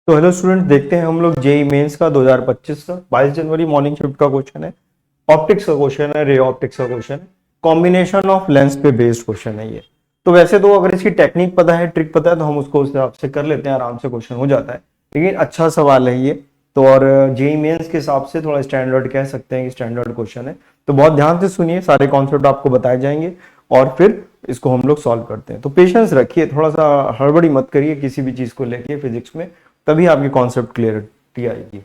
तो hello student, देखते हैं हम लोग जेई मेंस का 2025 का 22 जनवरी मॉर्निंग शिफ्ट का क्वेश्चन है। ऑप्टिक्स का क्वेश्चन है, रे ऑप्टिक्स का क्वेश्चन है, कॉम्बिनेशन ऑफ लेंस पे बेस्ड क्वेश्चन है ये। तो वैसे तो अगर इसकी टेक्निक पता है, ट्रिक पता है, तो हम उसको उस हिसाब से कर लेते हैं, आराम से क्वेश्चन हो जाता है। लेकिन अच्छा सवाल है ये। तो और जेई मेंस के हिसाब से थोड़ा स्टैंडर्ड कह सकते हैं कि स्टैंडर्ड क्वेश्चन है। तो बहुत ध्यान से सुनिए, सारे कॉन्सेप्ट आपको बताए जाएंगे और फिर इसको हम लोग सॉल्व करते हैं। तो पेशेंस रखिए, थोड़ा सा हड़बड़ी मत करिए किसी भी चीज को लेके फिजिक्स में, तभी आपकी कॉन्सेप्ट क्लियरिटी आएगी।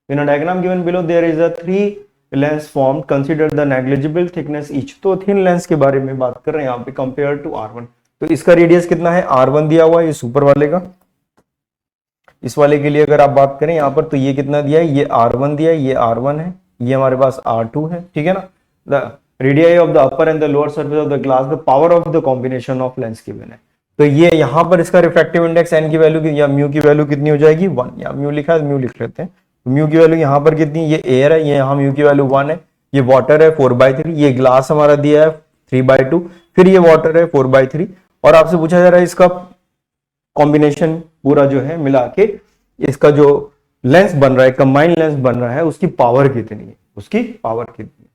In a diagram given below there is a 3 lens form, consider the negligible thickness each. तो थिन लेंस के बारे में बात कर रहे हैं यहाँ पे, कंपेयर टू R1। तो इसका रेडियस कितना है, R1 दिया हुआ है, इस ऊपर वाले का। इस वाले के लिए अगर आप बात करें यहाँ पर, तो ये कितना दिया है, ये R1 दिया है, ये R1 है, ये हमारे पास R2 है, ठीक है ना। The radii of the upper and the lower surface of the glass, the power of the combination of lens given है। तो ये यहाँ पर इसका रिफ्रैक्टिव इंडेक्स एन की वैल्यू या म्यू की वैल्यू कितनी हो जाएगी, 1। या म्यू लिखा है, म्यू लिख लेते हैं। तो म्यू की वैल्यू यहाँ पर कितनी, ये एयर है, ये यहाँ म्यू की वैल्यू 1 है। ये वाटर है 4/3, ये ग्लास हमारा दिया है 3/2, फिर ये वाटर है 4/3। और आपसे पूछा जा रहा है इसका कॉम्बिनेशन पूरा जो है मिला के, इसका जो लेंस बन रहा है, कंबाइंड लेंस बन रहा है, उसकी पावर कितनी है, उसकी पावर कितनी है।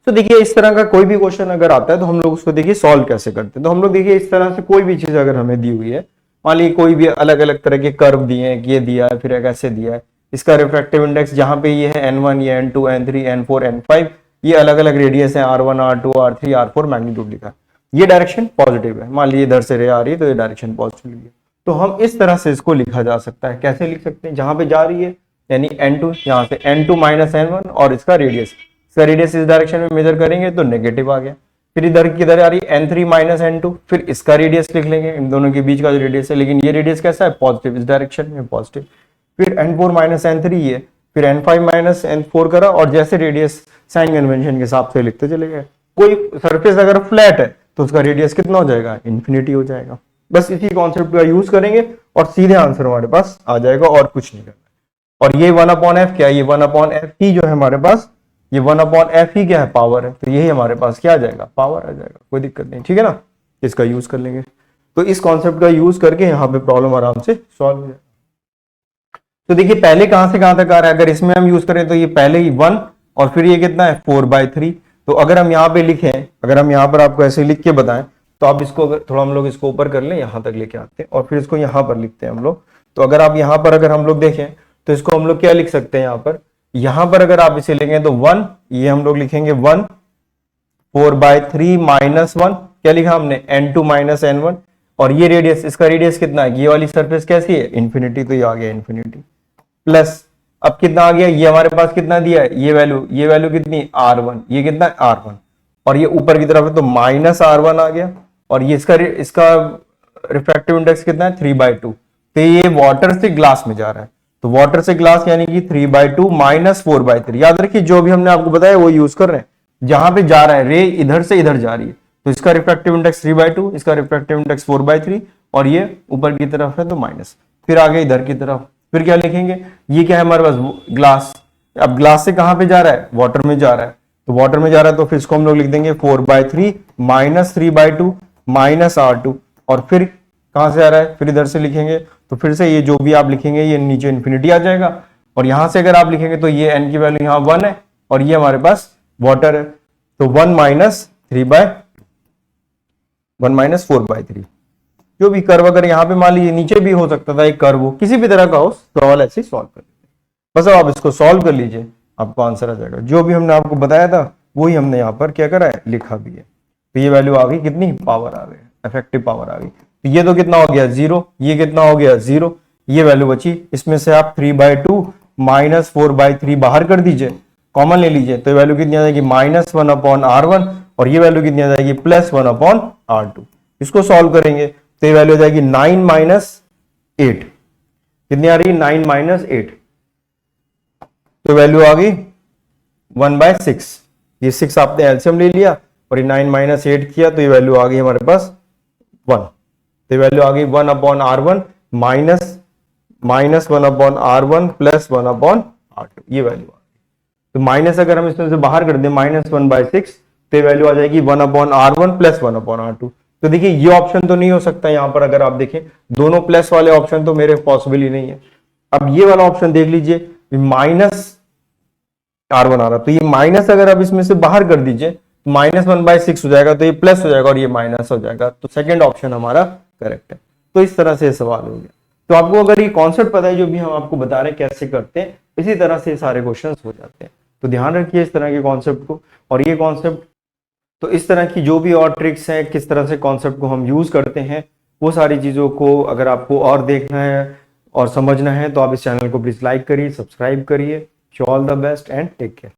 तो देखिए, इस तरह का कोई भी क्वेश्चन अगर आता है तो हम लोग उसको देखिए सॉल्व कैसे करते हैं। तो हम लोग देखिए इस तरह से कोई भी चीज अगर हमें दी हुई है, मान लीजिए कोई भी अलग अलग तरह के कर्व दिए हैं, ये दिया है, फिर एक ऐसे दिया है, इसका रिफ्रैक्टिव इंडेक्स जहां पे ये है n1, ये n2, n3, n4, n5, ये अलग अलग रेडियस है, R1, R2, R3, R4, magnitude लिखा है। ये डायरेक्शन पॉजिटिव है, मान लीजिए इधर से रे आ रही है, तो ये डायरेक्शन पॉजिटिव है। तो हम इस तरह से इसको लिखा जा सकता है। कैसे लिख सकते हैं, जहां पे जा रही है यानी n2, यहाँ से n2 माइनस n1, और इसका रेडियस, इसका रेडियस इस डायरेक्शन में मेजर करेंगे तो नेगेटिव आ गया। फिर इधर किधर आ रही है, n3 माइनस n2, फिर इसका रेडियस लिख लेंगे, इन दोनों के बीच का जो रेडियस है, लेकिन ये रेडियस कैसा है, पॉजिटिव, इस डायरेक्शन में पॉजिटिव। फिर n4 माइनस n3 ये, फिर n5 माइनस n4 करा, और जैसे रेडियस साइन कन्वेंशन के हिसाब से लिखते चले गए। कोई सरफेस अगर फ्लैट है तो उसका रेडियस कितना हो जाएगा, इन्फिनिटी हो जाएगा। बस इसी कॉन्सेप्ट का यूज करेंगे और सीधे आंसर हमारे पास आ जाएगा, और कुछ नहीं करना। और ये 1/f क्या है, ये 1/f ही जो है हमारे पास, ये 1/f ही क्या है, पावर है। तो यही हमारे पास क्या आ जाएगा, पावर आ जाएगा, कोई दिक्कत नहीं, ठीक है ना। इसका यूज कर लेंगे। तो इस कॉन्सेप्ट का यूज करके यहाँ पे प्रॉब्लम आराम से सॉल्व हो जाएगा। तो देखिए पहले कहां से कहां तक आ रहा है, अगर इसमें हम यूज करें तो ये पहले ही 1, और फिर ये कितना है 4/3। तो अगर हम यहाँ पे लिखें, अगर हम यहाँ पर आपको ऐसे लिख के बताएं, तो आप इसको अगर थोड़ा हम लोग इसको ऊपर कर लें, यहाँ तक लेके आते हैं, और फिर इसको यहाँ पर लिखते हैं हम लोग। तो अगर आप यहाँ पर अगर हम लोग देखें, तो इसको हम लोग क्या लिख सकते हैं, यहाँ पर अगर आप इसे लेंगे तो 1, ये हम लोग लिखेंगे 1, 4/3 माइनस 1, क्या लिखा हमने, n2 माइनस n1, और ये रेडियस, इसका रेडियस कितना है, ये वाली सरफेस कैसी है, इन्फिनिटी, तो ये आ गया इन्फिनिटी। प्लस अब कितना आ गया, ये हमारे पास कितना दिया है, ये वैल्यू कितनी, R1, ये कितना है R1, और ये ऊपर की तरफ है तो माइनस R1 आ गया। और ये इसका रिफ्रैक्टिव इंडेक्स कितना है, 3/2। तो ये वाटर से ग्लास में जा रहा है, तो वाटर से ग्लास यानी कि 3/2 माइनस 4/3। याद रखिए जो भी हमने आपको बताया वो यूज कर रहे हैं। जहां पे जा रहा है रे, इधर से इधर जा रही है, तो इसका रिफ्रैक्टिव इंडेक्स 3/2, इसका रिफ्रैक्टिव इंडेक्स 4/3, और ये ऊपर की तरफ है तो माइनस, फिर आगे इधर की तरफ, फिर क्या लिखेंगे, ये क्या है हमारे पास, ग्लास। अब ग्लास से कहां पे जा रहा है, वाटर में जा रहा है, तो वाटर में जा रहा है, तो फिर इसको हम लोग लिख देंगे 4/3 माइनस 3/2 माइनस R2, और फिर कहां से आ रहा है, फिर इधर से लिखेंगे, तो फिर से ये जो भी आप लिखेंगे ये नीचे इन्फिनिटी आ जाएगा। और यहां से अगर आप लिखेंगे तो ये n की वैल्यू यहाँ 1 है, और ये हमारे पास वाटर है, तो 1 माइनस 4/3। जो भी कर्व, अगर यहाँ पे मान लीजिए नीचे भी हो सकता था एक कर्व हो, किसी भी तरह का हो, सवाल ऐसे सॉल्व कर लीजिए। बस अब आप इसको सॉल्व कर लीजिए, आपको आंसर आ जाएगा। जो भी हमने आपको बताया था वही हमने यहाँ पर क्या करा है, लिखा भी है। तो ये वैल्यू आ गई, कितनी पावर आ गई, इफेक्टिव पावर आ गई। तो ये तो कितना हो गया 0, ये कितना हो गया 0, ये वैल्यू बची। इसमें से आप 3/2 माइनस 4/3 बाहर कर दीजिए, कॉमन ले लीजिए, तो वैल्यू कितनी आ जाएगी, -1/R1, और ये वैल्यू कितनी आ जाएगी, +1/R2। इसको सॉल्व करेंगे तो ये वैल्यू आ जाएगी 9 माइनस 8, कितनी आ रही है, 9 माइनस 8, तो वैल्यू आ गई 1/6। ये 6 आपने एलसीएम ले लिया, और ये 9 माइनस 8 किया, तो ये वैल्यू आ गई हमारे पास 1। तो ये वैल्यू आ गई 1/R1 minus 1/R1 plus 1/R2, ये वैल्यू आ गई। तो माइनस अगर हम इसमें से बाहर कर दें, -1/6, तो वैल्यू आ जाएगी 1/R1 प्लस 1/R2। तो तो देखिए ये ऑप्शन तो नहीं हो सकता यहाँ पर, अगर आप देखें दोनों प्लस वाले ऑप्शन तो मेरे पॉसिबल ही नहीं है। अब ये वाला ऑप्शन देख लीजिए, माइनस आर बना रहा, तो ये माइनस अगर आप इसमें से बाहर कर दीजिए तो -1/6 हो जाएगा, तो ये प्लस हो जाएगा और ये माइनस हो जाएगा, तो सेकंड ऑप्शन हमारा करेक्ट है। तो इस तरह से सवाल हो गया। तो आपको अगर ये कॉन्सेप्ट पता है जो भी हम आपको बता रहे हैं कैसे करते हैं, इसी तरह से सारे क्वेश्चंस हो जाते हैं। तो ध्यान रखिए इस तरह के कॉन्सेप्ट को। और ये कॉन्सेप्ट, तो इस तरह की जो भी और ट्रिक्स हैं, किस तरह से कॉन्सेप्ट को हम यूज करते हैं, वो सारी चीजों को अगर आपको और देखना है और समझना है तो आप इस चैनल को प्लीज लाइक करिए, सब्सक्राइब करिए। All the best and take care.